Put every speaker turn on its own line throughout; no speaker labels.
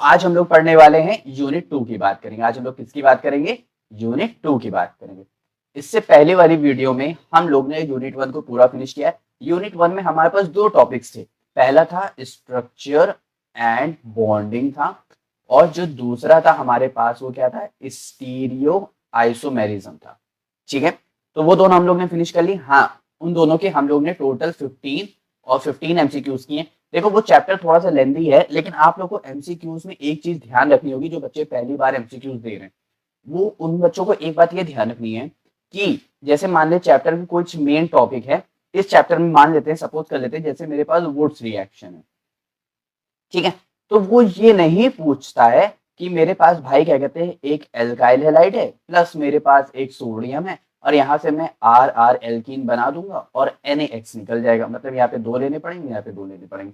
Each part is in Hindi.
आज हम लोग पढ़ने वाले हैं यूनिट 2 की बात करेंगे। आज हम लोग किसकी बात करेंगे? यूनिट 2 की बात करेंगे। इससे पहले वाली वीडियो में हम लोग ने यूनिट 1 को पूरा फिनिश किया है। यूनिट 1 में हमारे पास दो टॉपिक्स थे। पहला था स्ट्रक्चर एंड बॉन्डिंग था, और जो दूसरा था हमारे पास वो क्या था? स्टीरियो आइसोमेरिज्म था। ठीक है, तो वो दोनों हम लोग ने फिनिश कर ली। हाँ, उन दोनों के हम लोग ने टोटल 15 और 15 एमसीक्यूज किए। देखो वो चैप्टर थोड़ा सा लेंदी है, लेकिन आप लोग को एमसीक्यूज में एक चीज ध्यान रखनी होगी। जो बच्चे पहली बार एमसीक्यूज दे रहे हैं, वो उन बच्चों को एक बात ये ध्यान रखनी है कि जैसे मान ले चैप्टर में कुछ मेन टॉपिक है। इस चैप्टर में मान लेते हैं, सपोज कर लेते हैं, जैसे मेरे पास वुड्स रिएक्शन है। ठीक है, तो वो ये नहीं पूछता है कि मेरे पास भाई क्या कहते हैं एक एल्काइल हैलाइड है प्लस मेरे पास एक सोडियम है, और यहाँ से मैं आर आर एल्कीन बना दूंगा और NaX निकल जाएगा। मतलब यहाँ पे दो लेने पड़ेंगे, यहाँ पे दो लेने पड़ेंगे।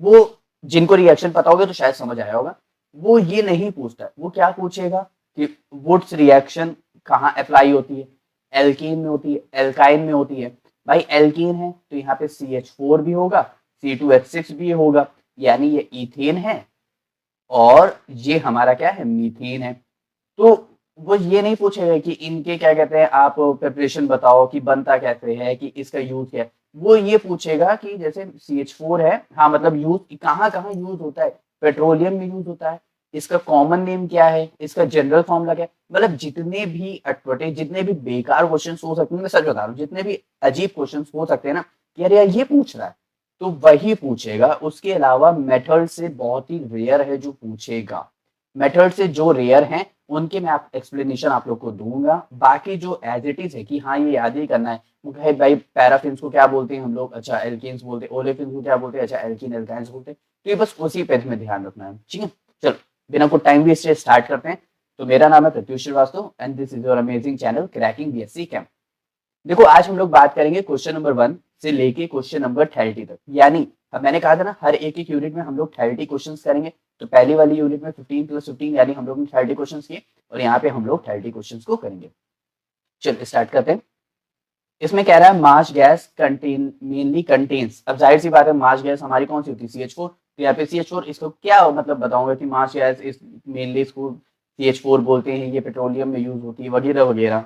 वो जिनको रिएक्शन पता होगा तो शायद समझ आया होगा। वो ये नहीं पूछता है। वो क्या पूछेगा कि वुड्स रिएक्शन कहाँ अप्लाई होती है? एल्कीन में होती है, एल्काइन में होती है। भाई एल्कीन है तो यहाँ पे CH4 भी होगा, C2H6 भी होगा, यानी ये इथेन है, और ये हमारा क्या है? मीथेन है। तो वो ये नहीं पूछेगा कि इनके क्या कहते हैं आप प्रिपरेशन बताओ, कि बनता कैसे है, कि इसका यूज क्या है। वो ये पूछेगा कि जैसे CH4 है, हाँ मतलब यूज कहाँ कहाँ यूज होता है? पेट्रोलियम में यूज होता है। इसका कॉमन नेम क्या है? इसका जनरल फॉर्मूला क्या है? मतलब जितने भी अटपटे, जितने भी बेकार क्वेश्चन हो सकते हैं, मैं सच बता रहा हूँ, जितने भी अजीब क्वेश्चन हो सकते हैं ना, कि यार ये पूछ रहा है, तो वही पूछेगा। उसके अलावा मेथड से बहुत ही रेयर है जो पूछेगा। मेथड से जो रेयर हैं उनके मैं आप एक्सप्लेनेशन आप लोग को दूंगा। बाकी जो एज इट इज है कि हाँ ये याद ही करना है, भाई भाई पैराफिन्स को क्या बोलते हैं हम लोग? अच्छा एल्केन्स बोलते हैं। ओलेफिन्स को क्या बोलते हैं? अच्छा एल्कीन एल्काइंस बोलते हैं। तो ये बस उसी पे में ध्यान रखना है। ठीक है, चलो बिना कोई टाइम वेस्ट स्टार्ट करते हैं। तो मेरा नाम है Pratyush Srivastava and this is your amazing channel cracking BSc cam. देखो आज हम लोग बात करेंगे क्वेश्चन नंबर 1 से लेके क्वेश्चन नंबर 30 तक। यानी अब मैंने कहा था ना, हर एक एक यूनिट में हम लोग 30 क्वेश्चन करेंगे। तो पहली वाली यूनिट में 15 + 15 यानी हम लोग ने 30 क्वेश्चन किए, और यहाँ पे हम लोग 30 क्वेश्चन को करेंगे। चलो स्टार्ट करते हैं। इसमें कह रहा है मास गैस कंटेन मेनली कंटेन्स। अब जाहिर सी बात है, मास गैस हमारी कौन सी होती है? CH4। तो यहाँ पे CH4, इसको क्या मतलब बताऊंगा कि मास गैस इस मेनली इसको CH4 बोलते हैं, ये पेट्रोलियम में यूज होती है, वगैरह वगैरह।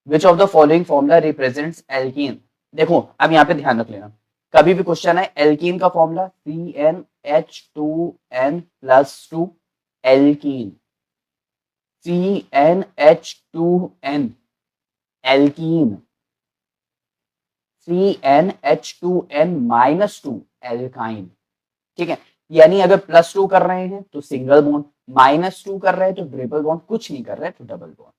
Which of the following formula represents alkene? देखो अब यहाँ पे ध्यान रख लेना, कभी भी क्वेश्चन है एल्कीन का formula CnH2n+2 alkene. CnH2n alkene. CnH2n-2 alkyne. ठीक है, यानी अगर +2 कर रहे हैं तो सिंगल बॉन्ड, -2 कर रहे हैं तो ट्रिपल बॉन्ड, कुछ नहीं कर रहे हैं तो डबल बॉन्ड।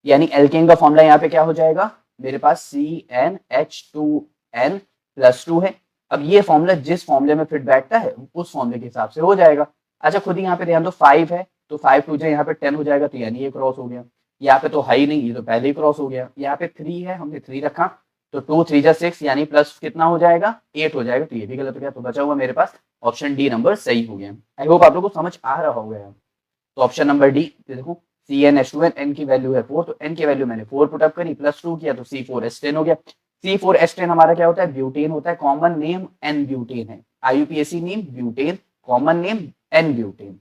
यानी एल्केन का फॉर्मूला यहाँ पे क्या हो जाएगा? मेरे पास CnH2n+2 है। अब ये फॉर्मूला जिस फॉर्मूले में फिट बैठता है उस फॉर्मूले के हिसाब से हो जाएगा। अच्छा खुद ही यहाँ पे ध्यान दो, 5 है तो 5 टू यहाँ पे 10 हो जाएगा, तो यानी ये क्रॉस हो गया। यहाँ पे तो है ही नहीं, ये तो पहले ही क्रॉस हो गया। यहाँ पे 3 है, हमने 3 रखा, तो 2 3 जा 6 यानी प्लस कितना हो जाएगा? 8 हो जाएगा। तो ये भी गलत हो गया, तो बचा हुआ मेरे पास ऑप्शन डी नंबर सही हो गया। आई होप आप लोग को समझ आ रहा होगा। तो ऑप्शन नंबर डी देखो, CnH2n, n की वैल्यू है 4, तो n की वैल्यू मैंने 4 पुट अप करी, +2 किया तो C4H10 हो गया। C4H10 हमारा क्या होता है? ब्यूटेन होता है। कॉमन नेम N ब्यूटेन है। IUPAC name butane, common name N butane.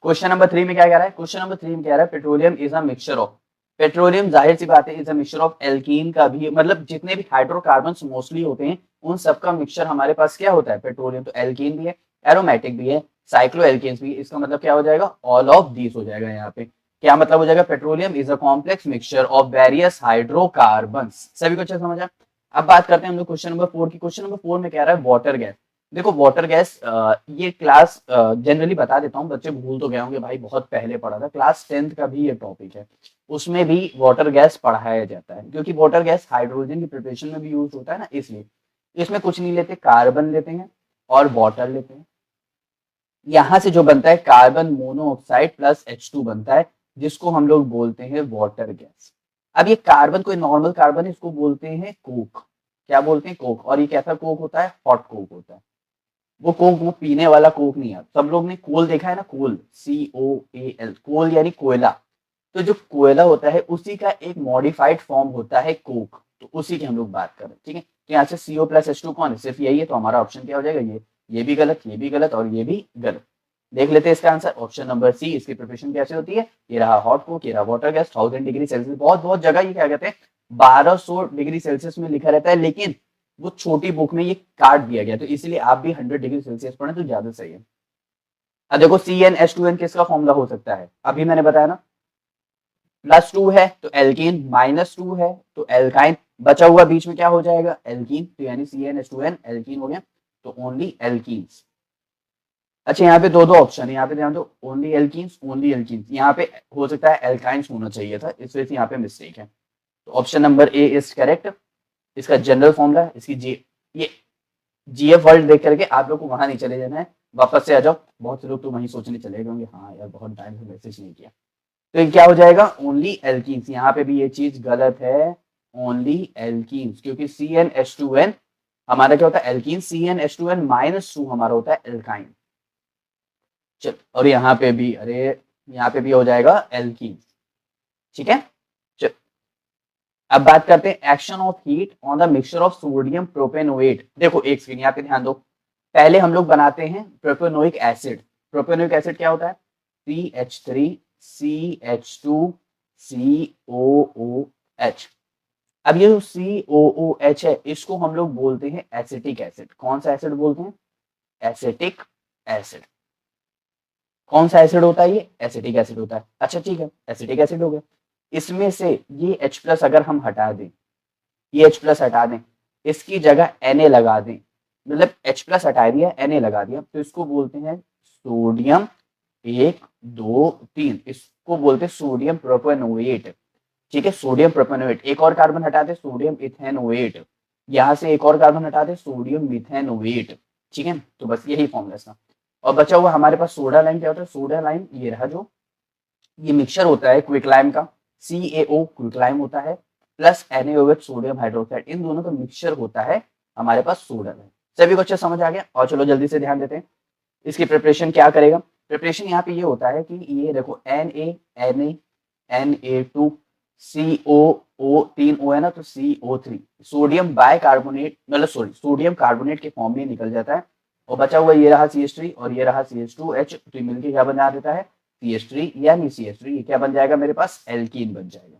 Question number 3 में क्या कह रहा है? क्वेश्चन नंबर 3 में कह रहा है petroleum is a mixture of. Petroleum जाहिर सी बात है is a mixture of alkene का भी, मतलब जितने भी हाइड्रोकार्बन मोस्टली होते हैं उन सबका मिक्सचर हमारे पास क्या होता है? पेट्रोलियम। तो एल्कीन भी है, एरोमेटिक भी है, साइक्लो एल्केन्स भी। इसका मतलब क्या हो जाएगा? ऑल ऑफ दीस हो जाएगा। यहाँ पे क्या मतलब हो जाएगा? Petroleum is a complex mixture of various hydrocarbons. सभी को अच्छा समझा? अब बात करते हैं हम लोग क्वेश्चन नंबर 4 की। क्वेश्चन नंबर 4 में कह रहा है वाटर गैस। देखो वाटर गैस, ये क्लास जनरली बता देता हूँ, बच्चे भूल तो गए होंगे भाई, बहुत पहले पढ़ा था, क्लास 10th का भी ये टॉपिक है। उसमें भी वाटर गैस पढ़ाया जाता है, क्योंकि वाटर गैस हाइड्रोजन की प्रिपरेशन में भी यूज होता है ना, इसलिए। इसमें कुछ नहीं लेते, कार्बन लेते हैं और वाटर लेते हैं। यहां से जो बनता है कार्बन मोनोऑक्साइड प्लस H2 बनता है, जिसको हम लोग बोलते हैं वाटर गैस। अब ये कार्बन कोई नॉर्मल कार्बन है, इसको बोलते हैं कोक। क्या बोलते हैं? कोक। और ये कैसा कोक होता है? हॉट कोक होता है। वो कोक वो पीने वाला कोक नहीं है। सब लोग ने कोल देखा है ना, कोल, COAL, कोल यानी कोयला। तो जो कोयला होता है उसी का एक मॉडिफाइड फॉर्म होता है कोक, तो उसी की हम लोग बात कर रहे हैं। ठीक है, तो यहाँ से CO+H2 कौन है? सिर्फ यही है, तो हमारा ऑप्शन क्या हो जाएगा? ये भी गलत, ये भी गलत और ये भी गलत। देख लेते हैं इसका आंसर। ऑप्शन नंबर सी, इसकी प्रिपरेशन कैसे होती है? ये रहा हॉट कुक, ये रहा वाटर गैस, 1000 डिग्री सेल्सियस। बहुत बहुत जगह ये क्या कहते हैं 1200 डिग्री सेल्सियस में लिखा रहता है, लेकिन वो छोटी बुक में ये काट दिया गया, तो इसलिए आप भी 100 डिग्री सेल्सियस पढ़ें तो ज्यादा सही है। अब देखो CnH2n किसका फॉर्मूला हो सकता है? अभी मैंने बताया ना, +2 है तो एल्कीन, -2 है तो एल्काइन, बचा हुआ बीच में क्या हो जाएगा? एल्कीन, तो यानी CnH2n एल्कीन हो गया, तो ओनली एल्कीन्स। अच्छा, यहाँ पे दो दो ऑप्शन है, यहाँ पे ध्यान दो, ओनली एल्कीन्स, ओनली एल्कीन्स। यहाँ पे हो सकता है एल्काइंस होना चाहिए था, इस वजह से यहाँ पे मिस्टेक है। तो option number A is correct. इसका जनरल फॉर्मूला, इसकी ये GF वर्ल्ड देख करके आप लोग को वहां नहीं चले जाना है, वापस से आ जाओ। बहुत से लोग तो वहीं सोचने चले गए हाँ यार बहुत टाइम से मैसेज नहीं किया। तो ये क्या हो जाएगा? Only alkenes. यहाँ पे भी ये चीज गलत है, ओनली एल्कीन्स, क्योंकि CnH2n हमारा क्या होता है? एल्कीन। CnH2n -2 हमारा होता है एल्काइन। चल, और यहाँ पे भी, अरे यहाँ पे भी हो जाएगा एल्कीन। ठीक है, चल अब बात करते हैं action of heat on the mixture of sodium propanoate. देखो एक सेकंड यहाँ पे ध्यान दो, पहले हम लोग बनाते हैं प्रोपेनोइक एसिड। प्रोपेनोइक एसिड क्या होता है? CH3CH2COOH। अब ये जो COOH है, इसको हम लोग बोलते हैं एसिटिक एसिड। कौन सा एसिड बोलते हैं? Acetic acid. कौन सा एसिड होता है? ये एसिटिक एसिड होता है। अच्छा ठीक है, एसिटिक एसिड हो गया। इसमें से ये H+ अगर हम हटा दें, ये H+ हटा दें, इसकी जगह Na लगा दें, मतलब H+ हटा दिया, Na लगा दिया, तो इसको बोलते हैं सोडियम 1 2 3, इसको बोलते हैं सोडियम प्रोपेनोएट। ठीक है, सोडियम प्रोपेनोएट। एक और कार्बन हटा दे, सोडियम इथेनोएट। यहाँ से एक और कार्बन हटा दे, सोडियम मिथेनोएट। ठीक है, तो बस यही फॉर्मूला इसका। और बचा हुआ हमारे पास सोडा लाइम। क्या होता है सोडा लाइम? ये रहा, जो ये मिक्सचर होता है क्विक लाइम का, CaO क्विक लाइम होता है, प्लस NaOH सोडियम हाइड्रोक्साइड, इन दोनों का मिक्सचर होता है हमारे पास सोडा लाइम। सभी को अच्छा समझ आ गया? और चलो जल्दी से ध्यान देते हैं, इसकी प्रिपरेशन क्या करेगा। प्रिपरेशन यहाँ पे ये होता है कि ये देखो Na Na Na2CO O, 3 O है ना, तो CO3 सोडियम बाइकार्बोनेट, मतलब सॉरी सोडियम कार्बोनेट के फॉर्म में निकल जाता है, और बचा हुआ ये रहा CH3 और ये रहा CH2H, तो ये मिलकर क्या बना देता है? CH3, यानी CH3 ये क्या बन जाएगा मेरे पास? एल्कीन बन जाएगा।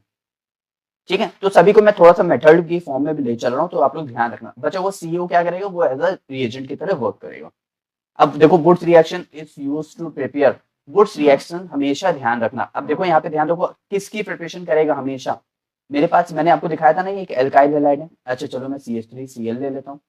ठीक है, तो सभी को मैं थोड़ा सा मेथड की फॉर्म में भी ले चल रहा हूँ, तो आप लोग ध्यान रखना। बचा हुआ CO क्या करेगा? वो एज अ रिएजेंट की तरह वर्क करेगा। अब देखो Wurtz reaction is used to prepare. Wurtz reaction हमेशा ध्यान रखना। अब देखो यहाँ पे ध्यान रखो, किसकी प्रिपरेशन करेगा हमेशा? मेरे पास मैंने आपको दिखाया था ना, ये एक एल्काइल हैलाइड है। अच्छा चलो मैं CH3Cl ले लेता हूँ,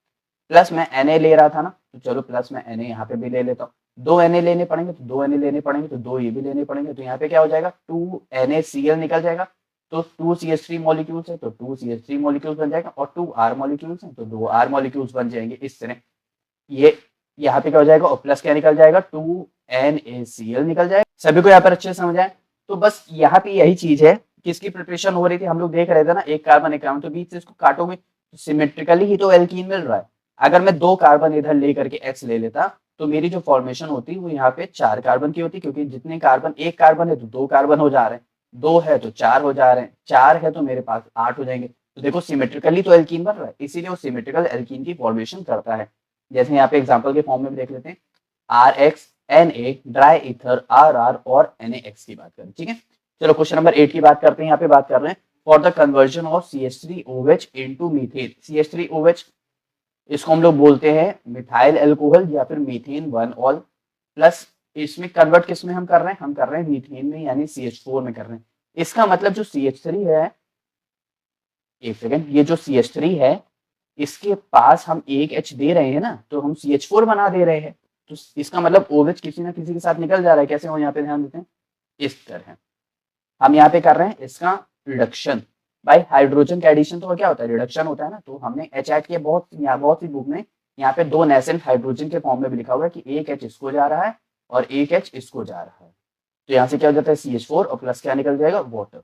प्लस मैं Na ले रहा था ना, तो चलो प्लस मैं Na यहाँ पे भी ले लेता हूँ। 2 Na लेने पड़ेंगे तो 2 Na लेने पड़ेंगे, तो 2 ये भी लेने पड़ेंगे, तो यहाँ पे क्या हो जाएगा? 2 NaCl निकल जाएगा, तो 2 CH3 मॉलिक्यूल्स है तो 2 CH3 मॉलिक्यूल्स बन जाएगा, और 2 R मॉलिक्यूल्स है तो 2 R मॉलिक्यूल्स बन जाएंगे। इस तरह ये यहाँ पे क्या हो जाएगा? और प्लस क्या निकल जाएगा? 2 NaCl निकल जाएगा। सभी को यहाँ पर अच्छे से समझ आए? तो बस यहाँ पे यही चीज है, किसकी प्रिपरेशन हो रही थी, हम लोग देख रहे थे ना, एक कार्बन एक कार्बन, तो बीच से इसको काटोगे तो सिमेट्रिकली ही तो एल्कीन मिल रहा है। अगर मैं 2 कार्बन इधर ले करके X ले लेता, तो मेरी जो फॉर्मेशन होती वो यहाँ पे 4 कार्बन की होती, क्योंकि जितने कार्बन, एक कार्बन है तो 2 कार्बन हो जा रहे हैं, 2 है तो 4 हो जा रहे हैं, 4 है तो मेरे पास 8 हो जाएंगे। तो देखो सिमेट्रिकली तो एल्कीन बन रहा है, इसीलिए वो सिमेट्रिकल एल्कीन की फॉर्मेशन करता है। जैसे यहाँ पे एग्जाम्पल के फॉर्म में भी देख लेते हैं, RX Na dry ether RR और NaX की बात करें। ठीक है, चलो क्वेश्चन नंबर 8 की बात करते हैं। यहाँ पे बात कर रहे हैं for the conversion of CH3OH into methane. CH3OH इसको हम लोग बोलते हैं मिथाइल एल्कोहल या फिर मीथेन 1 ऑल, प्लस इसमें कन्वर्ट किस में हम कर रहे हैं? हम कर रहे हैं मीथेन में, यानी CH4 में कर रहे हैं। इसका मतलब जो CH3 है, एक सेकेंड, ये जो CH3 है इसके पास हम एक H दे रहे हैं ना, तो हम CH4 बना दे रहे हैं, तो इसका मतलब OH किसी ना किसी के साथ निकल जा रहा है। कैसे हो? यहाँ पे ध्यान देते हैं, इस तरह हम यहाँ पे कर रहे हैं इसका रिडक्शन। भाई हाइड्रोजन का एडिशन तो क्या होता है? रिडक्शन होता है ना। तो हमने H ऐड किया, बहुत सी बुक में यहाँ पे 2 नेसेंट हाइड्रोजन के फॉर्म में भी लिखा हुआ है कि एक H इसको जा रहा है और एक H इसको जा रहा है, तो यहाँ से क्या हो जाता है? CH4 और प्लस क्या निकल जाएगा? वाटर।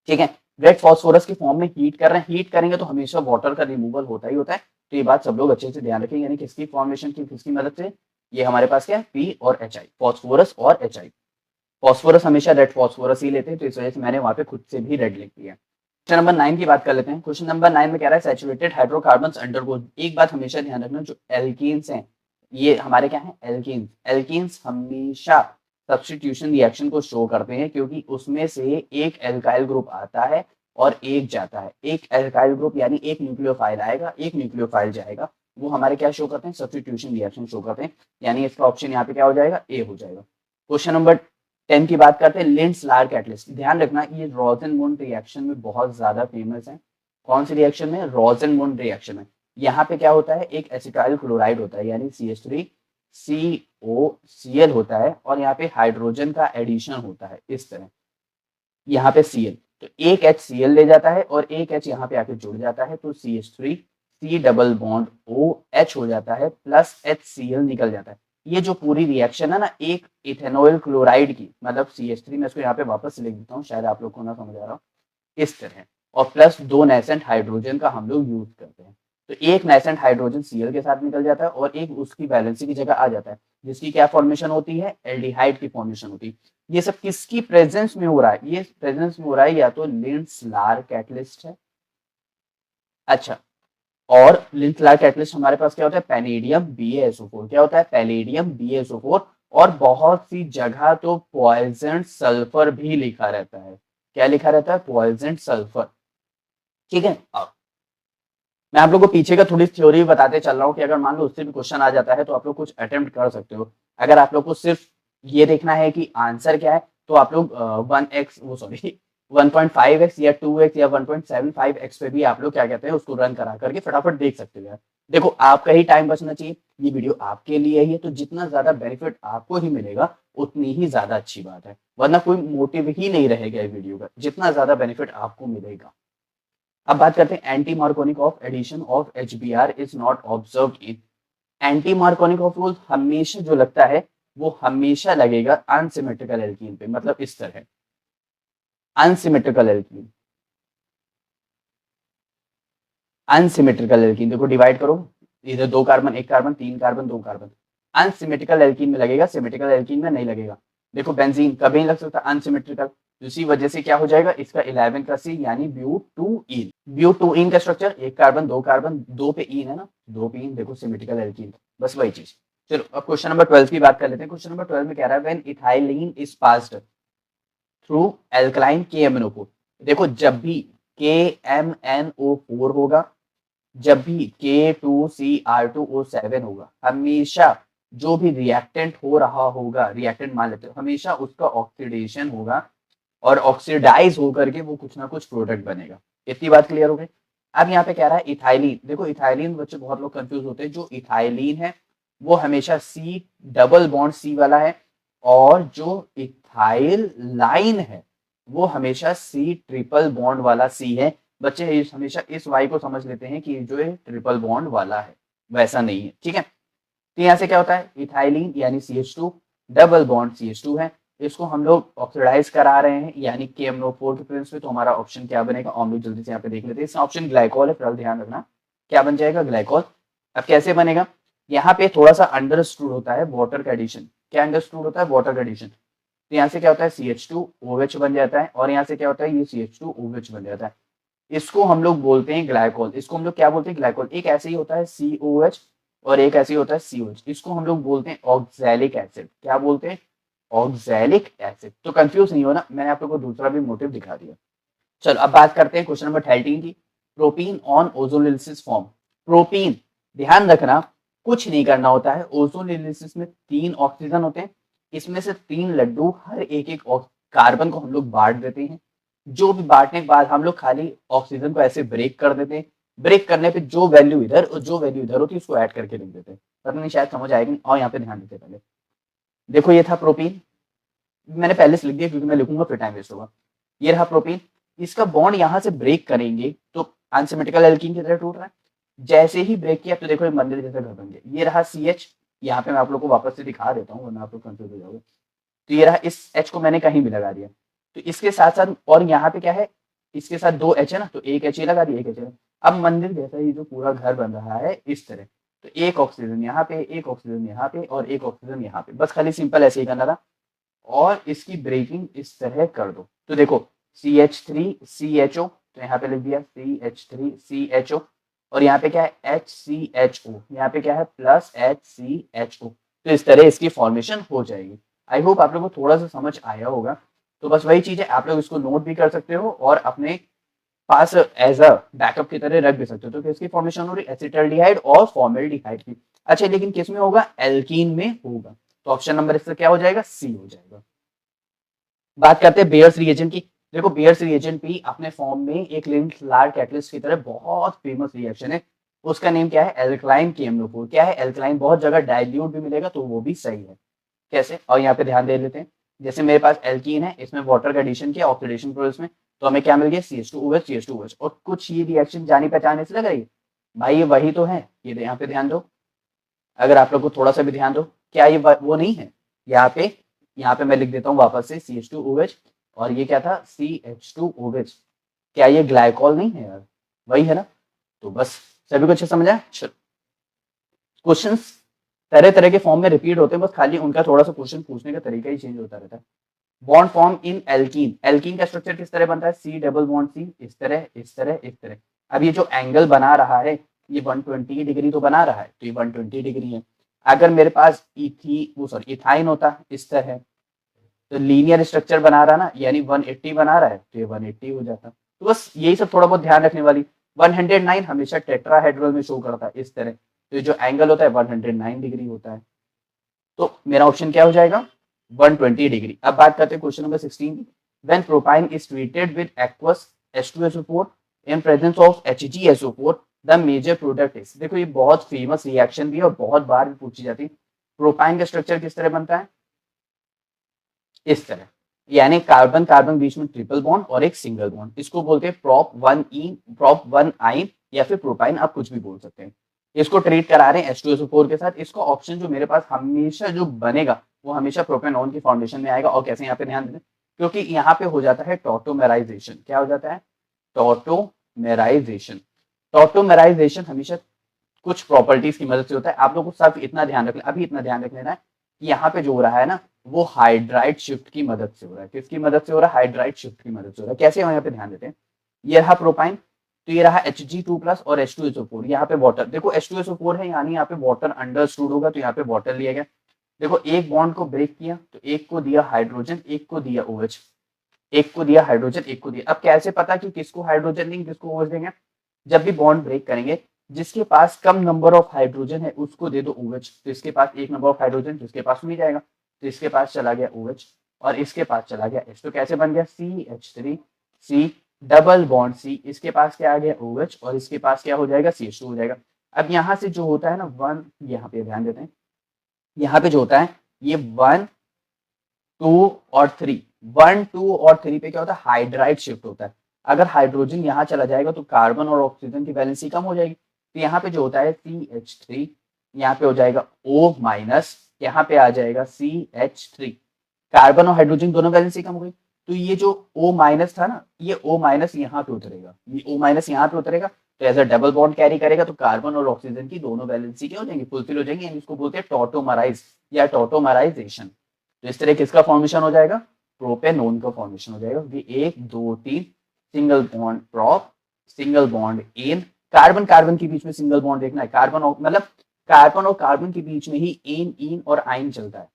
ठीक है, रेड फॉस्फोरस के फॉर्म में हीट कर रहे हैं, हीट करेंगे तो हमेशा वाटर का रिमूवल होता ही होता है, तो ये बात सब लोग अच्छे से ध्यान रखें। यानी किसकी फॉर्मेशन की, किसकी मदद से? ये हमारे पास क्या है? P और HI, फॉस्फोरस और HI। फॉस्फोरस हमेशा रेड फॉस्फोरस ही लेते हैं, तो इस वजह से मैंने वहां पे खुद से भी रेड लिख दिया। क्वेश्चन नंबर 9 की बात कर लेते हैं। क्वेश्चन नंबर 9 में कह रहा है सैचुरेटेड हाइड्रोकार्बन्स अंडरगो। एक बात हमेशा ध्यान रखना, जो एल्कीन्स हैं ये हमारे क्या है, एल्कीन्स। एल्कीन्स हमेशा सब्स्टिट्यूशन रिएक्शन को शो करते हैं, क्योंकि उसमें से एक एल्काइल ग्रुप आता है और एक जाता है। एक एल्काइल ग्रुप यानी एक न्यूक्लियोफाइल आएगा, एक न्यूक्लियोफाइल जाएगा, वो हमारे क्या शो करते हैं, सब्स्टिट्यूशन रिएक्शन शो करते हैं। यानी इसका ऑप्शन यहाँ पे क्या हो जाएगा, ए हो जाएगा। क्वेश्चन नंबर 10 की बात करते हैं, लिंड्स लार कैटलिस्ट। ध्यान रखना ये रॉजनमुंड रिएक्शन में बहुत ज्यादा फेमस है। कौन सी रिएक्शन में, रॉजनमुंड रिएक्शन में। यहाँ पे क्या होता है, एक एसिटाइल क्लोराइड होता है यानी CH3COCl होता है, और यहाँ पे हाइड्रोजन का एडिशन होता है इस तरह, यहाँ पे Cl, तो एक HCl ले जाता है और एक H यहाँ पे आके जुड़ जाता है, तो CH3 C double bond OH हो जाता है, प्लस HCl निकल जाता है। ये जो पूरी रिएक्शन है ना, एक इथेनॉल क्लोराइड की, मतलब CH3 में इसको यहाँ पे वापस लिख देता हूँ, शायद आप लोग को ना समझ आ रहा हो, इस तरह, और प्लस 2 नेसेंट हाइड्रोजन का हम लोग यूज करते हैं। तो एक नेसेंट हाइड्रोजन Cl के साथ निकल जाता है और एक उसकी वैलेंसी की जगह आ जाता है, जिसकी क्या फॉर्मेशन होती है, एल्डिहाइड की फॉर्मेशन होती है। ये सब किसकी प्रेजेंस में हो रहा है, ये प्रेजेंस में हो रहा है या तो लिंड्स लार कैटलिस्ट है। अच्छा, और लिंड्स लार कैटलिस्ट हमारे पास क्या होता है, पैलेडियम BaSO4। क्या होता है, पैलेडियम BaSO4। और बहुत सी जगह तो पॉइजन सल्फर भी लिखा रहता है। क्या लिखा रहता है, पॉइजन सल्फर। ठीक है, अब मैं आप लोग को पीछे का थोड़ी थ्योरी बताते चल रहा हूँ कि अगर मान लो उससे भी क्वेश्चन आ जाता है तो आप लोग कुछ अटेम्प्ट कर सकते हो। अगर आप लोग को सिर्फ ये देखना है कि आंसर क्या है, तो आप लोग 1.5x या 2x या 1.75x पे भी आप लोग क्या कहते हैं, उसको रन करा करके फटाफट देख सकते हो यार। देखो आपका ही टाइम बचना चाहिए, ये वीडियो आपके लिए ही है, तो जितना ज्यादा बेनिफिट आपको ही मिलेगा उतनी ही ज्यादा अच्छी बात है, वरना कोई मोटिव ही नहीं रहेगा वीडियो का, जितना ज्यादा बेनिफिट आपको मिलेगा। अब बात करते हैं anti Markovnikov of addition of HBr is not observe in. Anti Markovnikov of rule हमेशा जो लगता है वो हमेशा लगेगा अनसिमेट्रिकल एल्कीन पे, मतलब इस तरह अनसिमेट्रिकल एल्कीन। अनसिमेट्रिकल एल्कीन देखो, डिवाइड करो, इधर 2 carbon 1 carbon 3 carbon 2 carbon, unsymmetrical alkene में लगेगा, सिमेट्रिकल एल्कीन में नहीं लगेगा। देखो बेंजीन कभी नहीं लग सकता अनसिमेट्रिकल, इसी वजह से क्या हो जाएगा, इसका 11 का C यानी ब्यूटूइन। ब्यूटूइन का स्ट्रक्चर 1 कार्बन 2 कार्बन 2 पे इन है ना, 2 पे इन, देखो सिमेट्रिकल एल्कीन, बस वही चीज। चलो अब क्वेश्चन नंबर 12 की बात कर लेते हैं। क्वेश्चन नंबर 12 में कह रहा है when ethylene is passed through alkaline KMnO4। देखो जब भी KMnO4 होगा, जब भी K2Cr2O7 होगा, हमेशा जो भी रिएक्टेंट हो रहा होगा, रिएक्टेंट मान लेते हो, हमेशा उसका ऑक्सीडेशन होगा और ऑक्सीडाइज होकर के वो कुछ ना कुछ प्रोडक्ट बनेगा। इतनी बात क्लियर हो गई। अब यहाँ पे कह रहा है इथाइलिन। देखो इथाइलिन, बच्चे बहुत लोग कंफ्यूज होते हैं, जो इथाइलिन है वो हमेशा C डबल बॉन्ड C वाला है, और जो इथाइल लाइन है वो हमेशा C ट्रिपल बॉन्ड वाला C है। बच्चे हमेशा इस वाई को समझ लेते हैं कि जो है ट्रिपल बॉन्ड वाला है, वैसा नहीं है। ठीक है, तो यहाँ से क्या होता है, इथाइलिन यानी CH2 डबल बॉन्ड CH2 है, इसको हम लोग ऑक्सीडाइज करा रहे हैं यानी KMnO4 के प्रेजेंस में, तो हमारा ऑप्शन क्या बनेगा, हम लोग जल्दी से यहाँ पे देख लेते हैं। इसका ऑप्शन ग्लाइकोल है, फिलहाल ध्यान रखना क्या बन जाएगा, ग्लाइकोल। अब कैसे बनेगा, यहाँ पे थोड़ा सा अंडरस्टूड होता है वाटर का एडिशन। क्या अंडरस्टूड होता है, वाटर का एडिशन। तो यहाँ से क्या होता है, CH2OH बन जाता है, और यहाँ से क्या होता है, ये CH2OH बन जाता है। इसको हम लोग बोलते हैं ग्लाइकोल। इसको हम लोग क्या बोलते हैं, ग्लाइकोल। एक ऐसे ही होता है COH और एक ऐसे ही होता है COH, इसको हम लोग बोलते हैं ऑक्सैलिक एसिड। क्या बोलते हैं, ऑक्सैलिक एसिड। तो कंफ्यूज नहीं होना, मैंने आप लोग को दूसरा भी मोटिव दिखा दिया। चलो अब बात करते हैं क्वेश्चन नंबर 13 की, प्रोपीन ऑन ओजोलिसिस फॉर्म। प्रोपीन, ध्यान रखना कुछ नहीं करना होता है, ओजोलिसिस में 3 ऑक्सीजन होते हैं, इसमें से 3 लड्डू हर एक एक कार्बन को हम लोग बांट देते हैं। जो भी बांटने के बाद हम लोग खाली ऑक्सीजन को ऐसे ब्रेक कर देते हैं, ब्रेक करने पे जो वैल्यू इधर और जो वैल्यू इधर होती है उसको ऐड करके लिख देते हैं। पता नहीं शायद समझ आएगी, और यहाँ पे ध्यान देते पहले। देखो ये था प्रोपीन, मैंने पहले से लिख दिया क्योंकि मैं लिखूंगा फिर टाइम वेस्ट होगा। ये रहा प्रोपीन, इसका बॉन्ड यहाँ से ब्रेक करेंगे तो अनसिमेट्रिकल एल्कीन की तरह टूट रहा है। जैसे ही ब्रेक किया तो देखो ये मंदिर जैसा घर बन गया। ये रहा CH, यहाँ पे मैं आप लोग को वापस से दिखा देता हूँ वरना आप लोग कंफ्यूज हो जाओगे। तो ये रहा, इस H को मैंने कहीं भी लगा दिया, तो इसके साथ साथ, और यहाँ पे क्या है, इसके साथ 2 H है ना, तो एक H ये लगा दिया, एक H है। अब मंदिर जैसा ही जो पूरा घर बन रहा है इस तरह, तो एक ऑक्सीजन यहाँ पे, एक ऑक्सीजन यहाँ पे और एक ऑक्सीजन यहाँ पे, बस खाली सिंपल ऐसे ही करना था। और इसकी ब्रेकिंग इस तरह कर दो, तो देखो CH3CHO, तो यहाँ पे लिख दिया CH3CHO, और यहाँ पे क्या है HCHO, यहाँ पे क्या है प्लस HCHO। तो इस तरह इसकी फॉर्मेशन हो जाएगी। आई होप आप लोगों को थोड़ा सा समझ आया होगा। तो बस वही चीज है, आप लोग इसको नोट भी कर सकते हो और अपने पास एज अ बैकअप की तरह रख भी सकते हो। तो किसकी फॉर्मेशन हो रही है, एसिटाल्डिहाइड और फॉर्मेल्डिहाइड की। अच्छा लेकिन किस में होगा, एल्कीन में होगा। तो ऑप्शन नंबर इसका क्या हो जाएगा, सी हो जाएगा। बात करते हैं बेयर्स रिएजेंट की। देखो बेयर्स रिएजेंट भी अपने फॉर्म में एक लिंक लार्ड कैटलिस्ट की तरह बहुत फेमस रिएक्शन है। उसका नेम क्या है, एल्कलाइन KMnO4। क्या है, एल्कलाइन। बहुत जगह डाइल्यूट भी मिलेगा तो वो भी सही है। कैसे, और यहाँ पे ध्यान दे लेते हैं। जैसे मेरे पास एल्कीन है, इसमें वाटर का एडिशन किया ऑक्सीडेशन प्रोसेस में, तो हमें क्या मिल गया, CH2OH CH2OH। और कुछ ये रिएक्शन जानी पहचाने से लग रही है भाई, ये वही तो है। ये यहाँ पे ध्यान दो, अगर आप लोग को थोड़ा सा भी ध्यान दो, क्या ये वो नहीं है। यहाँ पे मैं लिख देता हूँ वापस से CH2OH, और ये क्या था, CH2OH। क्या ये ग्लाइकॉल नहीं है यार, वही है ना। तो बस सभी कुछ समझ आया। क्वेश्चन तरह तरह के फॉर्म में रिपीट होते हैं, बस खाली उनका थोड़ा सा क्वेश्चन पूछने का तरीका ही चेंज होता रहता है। Bond form in alkene, alkene का स्ट्रक्चर किस तरह बनता है, C डबल बॉन्ड C, इस तरह इस तरह इस तरह। अब ये जो एंगल बना रहा है, ये 120 डिग्री तो बना रहा है, तो ये 120 डिग्री है। अगर मेरे पास इथाइन होता इस तरह, तो लीनियर स्ट्रक्चर बना रहा ना, यानी 180 बना रहा है, तो ये 180 हो जाता। तो बस यही सब थोड़ा बहुत ध्यान रखने वाली। 109 हमेशा टेट्राहेड्रल में शो करता है इस तरह, तो ये जो एंगल होता है 109 डिग्री होता है। तो मेरा ऑप्शन क्या हो जाएगा, 120 डिग्री। अब बात करते हैं क्वेश्चन नंबर 16 की। When propyne is treated with aqueous H2SO4 in presence of HgSO4 the major product is. देखो ये बहुत फेमस रिएक्शन भी है और बहुत बार भी पूछी जाती है। प्रोपाइन का स्ट्रक्चर किस तरह बनता है, इस तरह, यानी कार्बन कार्बन बीच में ट्रिपल बॉन्ड और एक सिंगल बॉन्ड। इसको बोलते हैं prop 1 या फिर प्रोपाइन, आप कुछ भी बोल सकते हैं। इसको ट्रीट करा रहे हैं H2SO4 के साथ। इसको ऑप्शन जो मेरे पास हमेशा जो बनेगा वो हमेशा प्रोपेनॉन की फॉर्मेशन में आएगा। और कैसे, यहाँ पे ध्यान दें, क्योंकि यहाँ पे हो जाता है टॉटोमेराइजेशन। क्या हो जाता है, टॉटोमेराइजेशन। टॉटोमेराइजेशन हमेशा कुछ प्रॉपर्टीज की मदद से होता है। आप लोगों को सिर्फ इतना ध्यान रखना, अभी इतना ध्यान रख लेना है कि यहाँ पे जो हो रहा है ना, वो हाइड्राइड शिफ्ट की मदद से हो रहा है। किसकी मदद से हो रहा है, हाइड्राइड शिफ्ट की मदद से हो रहा है। कैसे, हम यहाँ पे ध्यान देते हैं। ये रहा प्रोपाइन, तो ये रहा Hg2+ और H2SO4। यहाँ पे वाटर, देखो H2SO4 है, यानी यहाँ पे वाटर अंडरस्टूड होगा, तो यहाँ पे वाटर लिया गया। देखो एक बॉन्ड को ब्रेक किया, तो एक को दिया हाइड्रोजन, एक को दिया OH, एक को दिया हाइड्रोजन, एक को दिया। अब कैसे पता कि किसको हाइड्रोजन देंगे किसको OH देंगे, जब भी बॉन्ड ब्रेक करेंगे, जिसके पास कम नंबर ऑफ हाइड्रोजन है उसको दे दो OH। तो इसके पास एक नंबर ऑफ हाइड्रोजन, तो इसके पास मिल जाएगा, तो इसके पास चला गया OH और इसके पास चला गया H। तो कैसे बन गया, CH3 C double bond C, इसके पास क्या आ गया OH और इसके पास क्या हो जाएगा, CH2 हो जाएगा। अब यहाँ से जो होता है ना वन, यहाँ पे ध्यान देते हैं, यहाँ पे जो होता है ये 1 2 और 3, 1 2 और 3 पे क्या होता है, हाइड्राइड शिफ्ट होता है। अगर हाइड्रोजन यहाँ चला जाएगा तो कार्बन और ऑक्सीजन की वैलेंसी कम हो जाएगी। तो यहाँ पे जो होता है CH3, यहाँ पे हो जाएगा O-, यहाँ पे आ जाएगा CH3। कार्बन और हाइड्रोजन दोनों वैलेंसी कम हो गई, तो ये जो O- था ना, ये O- यहाँ पे उतरेगा, ये O- यहाँ पे उतरेगा, तो as a double bond carry करेगा, तो कार्बन और ऑक्सीजन की दोनों वैलेंसी क्या हो जाएंगी, फुलफिल हो जाएंगी। इसको बोलते हैं टॉटोमराइज या टॉटोमराइजेशन। तो इस तरह किसका फॉर्मेशन हो जाएगा, प्रोपेनोन का फॉर्मेशन हो जाएगा। 1 2 3 single bond prop, single bond ane, carbon carbon के बीच में सिंगल बॉन्ड देखना है, कार्बन मतलब कार्बन और कार्बन के बीच में ही एन इन और आइन चलता है।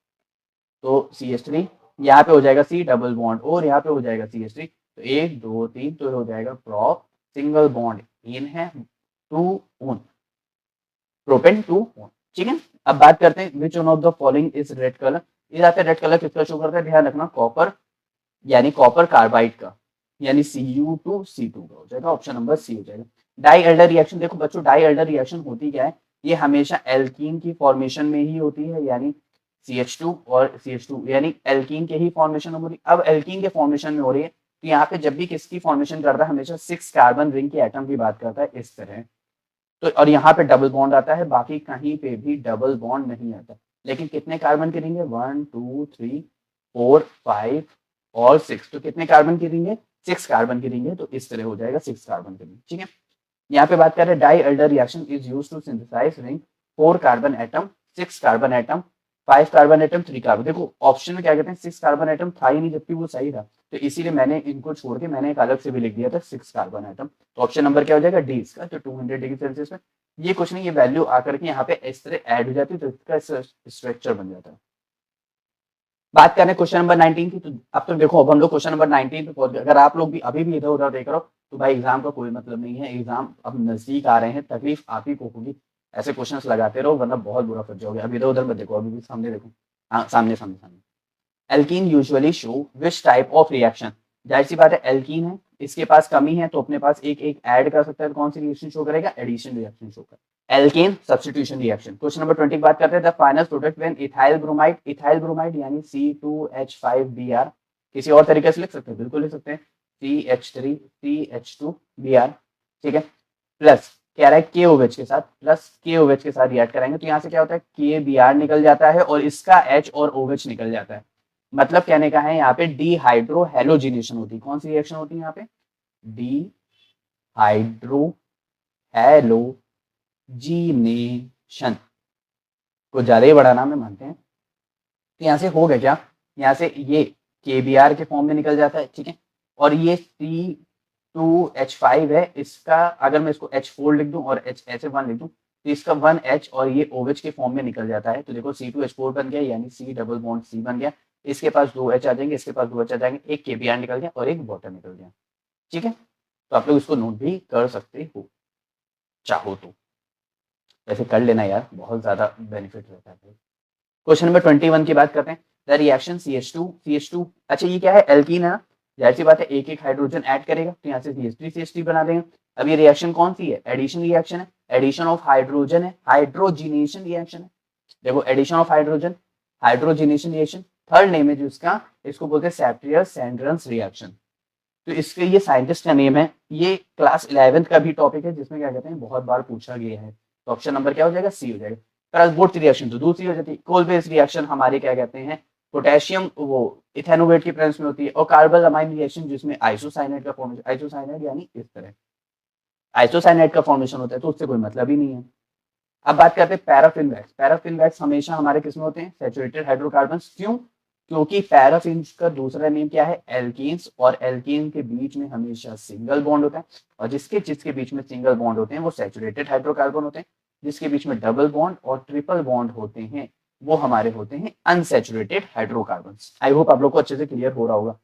तो CH3 यहाँ पे हो जाएगा C डबल बॉन्ड और यहाँ पे हो जाएगा CH3, तो 1 2 3, तो हो जाएगा प्रॉप सिंगल बॉन्ड इन है 2 ऑन, प्रोपेन 2 ऑन। ठीक है, अब बात करते हैं which one of the following is red colour. इस यहाँ पे रेड कलर किसका शो करता है, ध्यान रखना, कॉपर, यानी कॉपर कार्बाइड का, यानी Cu2C2 का हो जाएगा, ऑप्शन नंबर सी हो जाएगा। डाई एल्डर रिएक्शन, देखो बच्चों डाई एल्डर रिएक्शन होती क्या है, ये हमेशा एल्कीन की फॉर्मेशन में ही होती है, यानी CH2 और CH2, यानी एल्कीन के ही फॉर्मेशन में हो रही। अब एल्कीन के फॉर्मेशन में हो रही है, तो यहाँ पे जब भी किसकी फॉर्मेशन करता है, हमेशा 6 कार्बन रिंग के एटम की बात करता है इस तरह। तो और यहाँ पे डबल बॉन्ड आता है, बाकी कहीं पे भी डबल बॉन्ड नहीं आता। लेकिन कितने कार्बन के रिंग है, 1 2 3 4 5 और 6, तो कितने कार्बन की रिंग है, 6 कार्बन की रिंग है, तो इस तरह हो जाएगा 6 कार्बन की रिंग। ठीक है, यहाँ पे बात कर रहे हैं डाई Alder reaction is used to synthesise ring 4 carbon atom 6 carbon atom 5 carbon atom 3 carbon, देखो ऑप्शन में क्या कहते हैं 6 कार्बन एटम था ही नहीं, जबकि वो सही था, तो इसीलिए मैंने इनको छोड़ के मैंने एक अलग से भी लिख दिया था 6 कार्बन एटम। तो ऑप्शन नंबर क्या हो जाएगा डी इसका, जो 200 डिग्री सेल्सियस में ये कुछ नहीं, ये वैल्यू आकर के यहाँ पे इस तरह ऐड हो जाती है, तो इसका स्ट्रक्चर बन जाता है। बात करें क्वेश्चन नंबर 19 की, तो अब तो देखो अब हम लोग क्वेश्चन नंबर 19 पे पहुंच गए। अगर आप लोग भी अभी भी इधर उधर देख रहे हो तो भाई एग्जाम का कोई मतलब नहीं है, एग्जाम अब नजदीक आ रहे हैं, तकलीफ आप ही को होगी, ऐसे क्वेश्चंस लगाते रहो वरना बहुत बुरा फंस जाओगे। अभी इधर उधर मत देखो, अभी भी सामने देखो, हाँ सामने सामने सामने। Alkene usually show which type of reaction, जाहिर सी बात है एल्कीन है, इसके पास कमी है तो अपने पास एक एक ऐड कर सकता है, तो कौन सी रिएक्शन शो करेगा, एडिशन रिएक्शन शो करेगा, alkane substitution reaction. Question number 20 की बात करते हैं, the final product when ethyl bromide यानी C2H5Br, किसी और तरीके से लिख सकते हैं, बिल्कुल लिख सकते हैं CH3CH2Br, ठीक है, प्लस कह रहा है KOH के साथ, प्लस KOH के साथ रिएक्ट कराएंगे तो यहाँ से क्या होता है KBr निकल जाता है और इसका H और OH निकल जाता है, मतलब कहने का है यहाँ पे डिहाइड्रो हेलोजिनेशन होती है। कौन सी रिएक्शन होती है यहाँ पे, डिहाइड्रो हेलोजिनेशन, को ज्यादा ही बड़ा नाम है मानते हैं। तो यहाँ से हो गया क्या, यहाँ से ये KBr के फॉर्म में निकल जाता है, ठीक है, और ये C2H5 है, इसका अगर मैं इसको H4 लिख दूं और H1 लिख दूं तो इसका 1H और ये OH के फॉर्म में निकल जाता है। तो देखो C2H4 बन गया यानी C डबल बॉन्ड C बन गया, इसके पास 2H आ जाएंगे, इसके पास 2H आ जाएंगे, एक KBr निकल गया और एक वाटर निकल गया, ठीक है। तो आप लोग इसको नोट भी कर सकते हो चाहो तो, ऐसे कर लेना यार, बहुत ज्यादा बेनिफिट रहता है। क्वेश्चन नंबर 21 की बात करते हैं, द रिएक्शन CH2, अच्छा ये क्या है, एल्कीन है ना, जाहिर सी बात है एक एक हाइड्रोजन ऐड करेगा तो यहाँ से CH3CH3 बना देंगे। अब ये रिएक्शन कौन सी है, एडिशन रिएक्शन है, एडिशन ऑफ हाइड्रोजन है, हाइड्रोजिनेशन रिएक्शन है। देखो addition of hydrogen, hydrogenation reaction, third name है जो इसका, इसको बोलते हैं सैप्टियर-सेंड्रन्स रिएक्शन। तो इसके ये साइंटिस्ट का नेम है, ये क्लास 11th का भी टॉपिक है जिसमें क्या कहते हैं बहुत बार पूछा गया है। तो ऑप्शन नंबर क्या हो जाएगा, सी हो जाएगा। क्रॉसबोर्ड रिएक्शन तो दूसरी हो जाती है, कोल बेस्ड रिएक्शन हमारे क्या कहते हैं, पोटेशियम वो इथेनोवेट की प्रेजेंस में होती है, और कार्बन अमाइन रिएक्शन जिसमें आइसोसाइनाइड का फॉर्मेशन, आइसोसाइनाइड यानी इस तरह आइसोसाइनाइड का फॉर्मेशन होता है, तो उससे कोई मतलब ही नहीं है। अब बात करते हैं पैराफिन वैक्स, पैराफिन वैक्स हमेशा हमारे किसमें होते हैं, सैचुरेटेड हाइड्रोकार्बन्स, क्यों, क्योंकि पैराफिन का दूसरा नेम क्या है, एल्कीन्स, और एल्कीन के बीच में हमेशा सिंगल बॉन्ड होता है, और जिसके जिसके बीच में सिंगल बॉन्ड होते हैं वो सैचुरेटेड हाइड्रोकार्बन होते हैं, जिसके बीच में डबल बॉन्ड और ट्रिपल बॉन्ड होते हैं वो हमारे होते हैं अनसैचुरेटेड हाइड्रोकार्बन। आई होप आप लोग को अच्छे से क्लियर हो रहा होगा।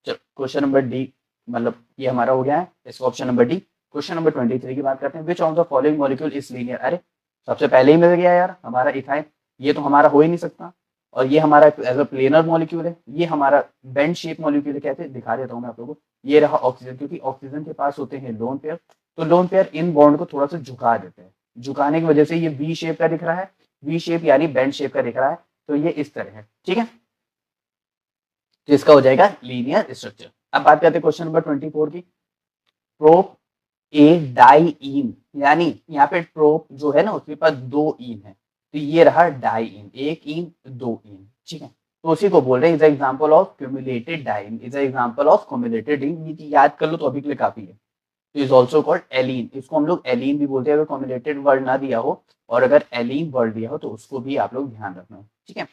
चलो क्वेश्चन नंबर डी, मतलब ये हमारा हो गया है, इसका option number D. Question number 23 की बात करते हैं, which of the following molecule is linear, अरे सबसे पहले ही मिल गया यार हमारा इथाइल, ये तो हमारा हो ही नहीं सकता, और ये हमारा एज अ प्लेनर मॉलिक्यूल है, ये हमारा बेंड शेप मॉलिक्यूल है, कहते हैं दिखा देता हूँ मैं आप लोगों को, ये रहा ऑक्सीजन, क्योंकि ऑक्सीजन के पास होते हैं लोन पेयर, तो लोन पेयर इन बॉन्ड को थोड़ा सा झुका देते हैं, झुकाने की वजह से ये वी शेप का दिख रहा है, वी शेप यानी बेंड शेप का दिख रहा है, तो ये इस तरह है, ठीक है, तो इसका हो जाएगा लीनियर स्ट्रक्चर। अब बात करते हैं क्वेश्चन नंबर 24 की, प्रोप ए डाईइन, यानी यहाँ पे ट्रोप जो है ना उसके पास दो इन है, तो ये रहा डाईइन, एक इन दो इन, ठीक है, तो उसी को बोल रहे हैं is example of cumulated diene, is example of cumulated diene, ये याद कर लो तो अभी के लिए काफी है। तो इज ऑल्सो कॉल्ड एलीन, इसको हम लोग एलीन भी बोलते हैं अगर क्यूमुलेटेड वर्ड ना दिया हो, और अगर एलीन वर्ड दिया हो तो उसको भी आप लोग ध्यान रखना, ठीक है।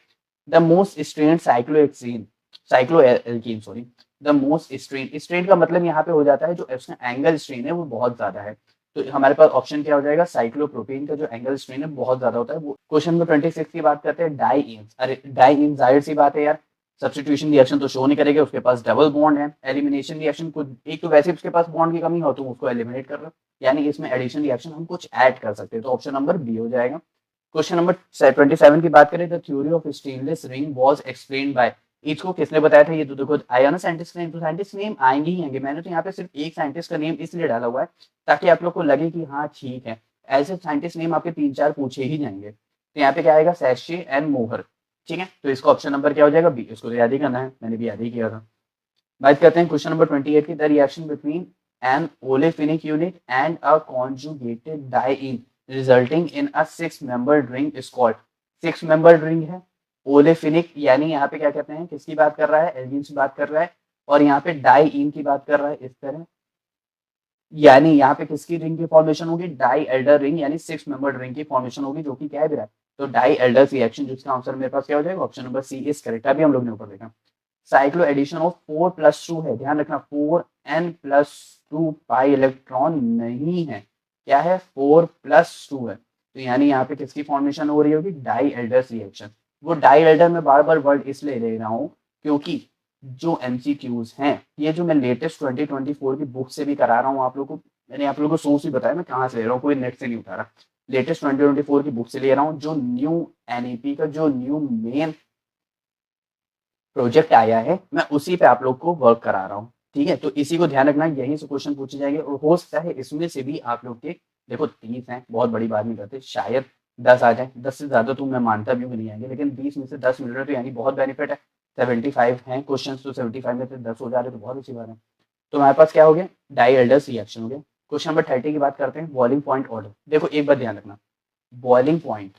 The most strain cyclohexane, cycloalkene sorry, the most strain, strain का मतलब यहाँ पे हो जाता है जो इसका एंगल स्ट्रेन है वो बहुत ज्यादा है, तो हमारे पास ऑप्शन क्या हो जाएगा, साइक्लोप्रोपेन का जो एंगल स्ट्रेन है बहुत ज्यादा होता है वो। क्वेश्चन नंबर 26 की बात करते हैं, डाईइन, अरे डाईइन जाहिर सी बात है यार, सब्स्टिट्यूशन रिएक्शन तो शो नहीं करेगा, उसके पास डबल बॉन्ड है, एलिमिनेशन रिएक्शन कुछ एक तो वैसे उसके पास बॉन्ड की कमी हो तो उसको एलिमिनेट कर रहे हो, यानी इसमें एडिशन रिएक्शन हम कुछ ऐड कर सकते हैं, तो ऑप्शन नंबर बी हो जाएगा। क्वेश्चन नंबर 27 की बात करें, the theory of stainless ring was explained bye, इसको किसने बताया था, ये तो देखो आया ना साइंटिस्ट का नेम, तो साइंटिस्ट नेम आएंगे ही आएंगे, मैंने तो यहाँ पे सिर्फ एक साइंटिस्ट का नेम इसलिए डाला हुआ है ताकि आप लोग को लगे कि हाँ ठीक है, ऐसे साइंटिस्ट नेम आपके 3-4 पूछे ही जाएंगे, तो यहाँ पे क्या आएगा, सैशे एंड मोहर, ठीक है, तो इसका ऑप्शन नंबर क्या हो जाएगा, बी, इसको तो याद ही करना है, मैंने भी याद ही किया था। बात करते हैं क्वेश्चन नंबर 28 की, the reaction between an olefinic unit and a conjugated diene resulting in a 6-membered ring is called, 6-membered ring है, ओलेफिनिक यानी यहाँ पे क्या कहते हैं, किसकी बात कर रहा है, एल्कीन की बात कर रहा है, और यहाँ पे डाईइन की बात कर रहा है, इस तरह, यानी यहाँ पे किसकी रिंग की फॉर्मेशन होगी, डाई एल्डर रिंग, यानी 6-membered रिंग की फॉर्मेशन होगी, जो कि क्या है, तो डाई एल्डर्स रिएक्शन जिसका आंसर मेरे पास क्या हो जाएगा, option number C is correct. अभी हम लोग ने ऊपर देखा साइक्लो एडिशन ऑफ 4+2 है, ध्यान रखना 4n+2 पाई इलेक्ट्रॉन नहीं है, क्या है 4+2 है। तो यानी यहाँ पे किसकी फॉर्मेशन हो रही होगी, डाई एल्डर्स रिएक्शन। वो डाई एल्डर में बार बार वर्ड इसलिए ले रहा हूँ क्योंकि जो एमसीक्यूज हैं ये जो मैं लेटेस्ट 2024 की बुक से भी करा रहा हूँ आप लोग को, मैंने आप लोगों को सोर्स भी बताया मैं कहाँ से ले रहा हूँ, कोई नेट से नहीं उठा रहा, लेटेस्ट 2024 की बुक से ले रहा हूँ। जो न्यू एनईपी का जो न्यू मेन प्रोजेक्ट आया है मैं उसी पे आप लोग को वर्क करा रहा हूँ, ठीक है। तो इसी को ध्यान रखना, यहीं से क्वेश्चन पूछे जाएंगे और हो सकता है इसमें से भी आप लोग के, देखो 30 हैं, बहुत बड़ी बात नहीं करते, शायद 10 आ जाए, 10 से ज्यादा तो मैं मानता भी हूँ कि नहीं आएंगे, लेकिन 20 में से 10 मिल रहे हैं तो यानी बहुत बेनिफिट है। 75 हैं क्वेश्चन, तो 75 में से 10 हो जा रहे तो बहुत अच्छी बात है। तो हमारे पास क्या हो गया, डाई एल्डर्स रिएक्शन हो गया। क्वेश्चन नंबर 30 की बात करते हैं, बॉइलिंग पॉइंट ऑर्डर। देखो एक बात ध्यान रखना, बॉइलिंग पॉइंट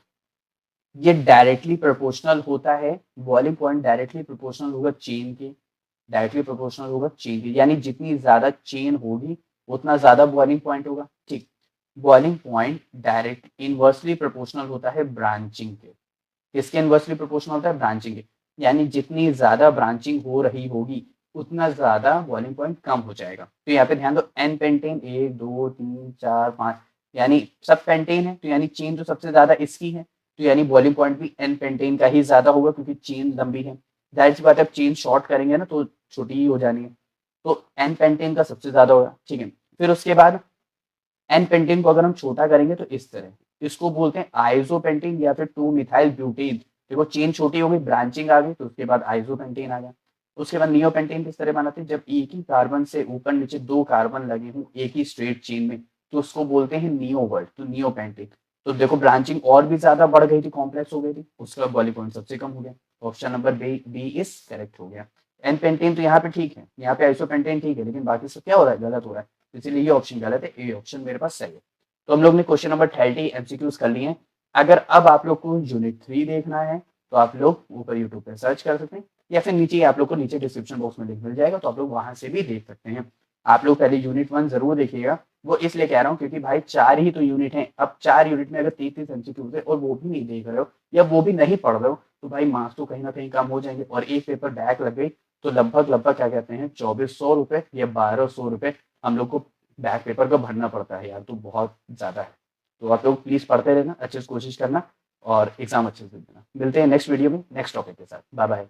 ये डायरेक्टली प्रोपोर्शनल होता है, बॉइलिंग पॉइंट डायरेक्टली प्रोपोर्शनल होगा चेन के, डायरेक्टली प्रोपोर्शनल होगा चेन के, यानी जितनी ज्यादा चेन होगी उतना ज्यादा बॉइलिंग पॉइंट होगा, ठीक। Boiling point direct inversely proportional होता है ब्रांचिंग के, किसके इनवर्सली प्रोपोर्शनल होता है, ब्रांचिंग के, यानी जितनी ज्यादा ब्रांचिंग हो रही होगी उतना ज्यादा बॉइलिंग पॉइंट कम हो जाएगा। तो यहाँ पे ध्यान दो, एन पेंटेन 1 2 3 4 5 यानी सब पेंटेन है, तो यानी चेन जो सबसे ज्यादा इसकी है, तो यानी बॉइलिंग पॉइंट भी एन पेंटेन का ही ज्यादा होगा क्योंकि चेन लंबी है। जाहिर सी बात है, अब चेन शॉर्ट करेंगे ना तो छोटी ही हो जानी है, तो एन पेंटेन का सबसे ज्यादा होगा, ठीक है। फिर उसके बाद एन पेंटेन को अगर हम छोटा करेंगे तो इस तरह, इसको बोलते हैं आइसोपेंटेन या फिर 2 मिथाइल ब्यूटेन। देखो चेन छोटी हो गई, ब्रांचिंग आ गई, तो उसके बाद आइसोपेंटेन आ गया। उसके बाद नियोपेंटेन किस तरह बनाते हैं, जब एक ही कार्बन से ऊपर नीचे 2 कार्बन लगे हों एक ही स्ट्रेट चेन में, तो उसको बोलते हैं नियोवर्ट, तो नियोपेंटेन। तो देखो ब्रांचिंग और भी ज्यादा बढ़ गई थी, कॉम्प्लेक्स हो गई थी, उसका बॉइलिंग पॉइंट सबसे कम हो गया। Option number B is correct हो गया। एन पेंटेन तो यहाँ पे ठीक है, यहाँ पे आइसोपेंटेन ठीक है, लेकिन बाकी सब क्या हो रहा है, गलत हो रहा है, इसीलिए ये ऑप्शन गलत है, ये ऑप्शन मेरे पास सही है। तो हम लोग ने क्वेश्चन नंबर 30 एमसीक्यूज कर लिए हैं। अगर अब आप लोग को यूनिट 3 देखना है तो आप लोग ऊपर यूट्यूब पे सर्च कर सकते हैं, या फिर नीचे आप लोग को नीचे डिस्क्रिप्शन बॉक्स में लिंक मिल जाएगा, तो आप लोग वहां से भी देख सकते हैं। आप लोग पहले यूनिट 1 जरूर देखिएगा, वो इसलिए कह रहा हूँ क्योंकि भाई 4 ही तो यूनिट है, अब 4 यूनिट में अगर 30 एमसीक्यूज है और वो भी नहीं देख रहे हो या वो भी नहीं पढ़ रहे हो तो भाई मार्क्स तो कहीं ना कहीं कम हो जाएंगे, और एक पेपर बैक लग गई तो लगभग लगभग क्या कहते हैं 2400 रुपए या 1200 रुपए हम लोग को बैक पेपर का भरना पड़ता है यार, तो बहुत ज्यादा है। तो आप लोग प्लीज पढ़ते रहना, अच्छे से कोशिश करना और एग्जाम अच्छे से देना। मिलते हैं नेक्स्ट वीडियो में नेक्स्ट टॉपिक के साथ, बाय बाय।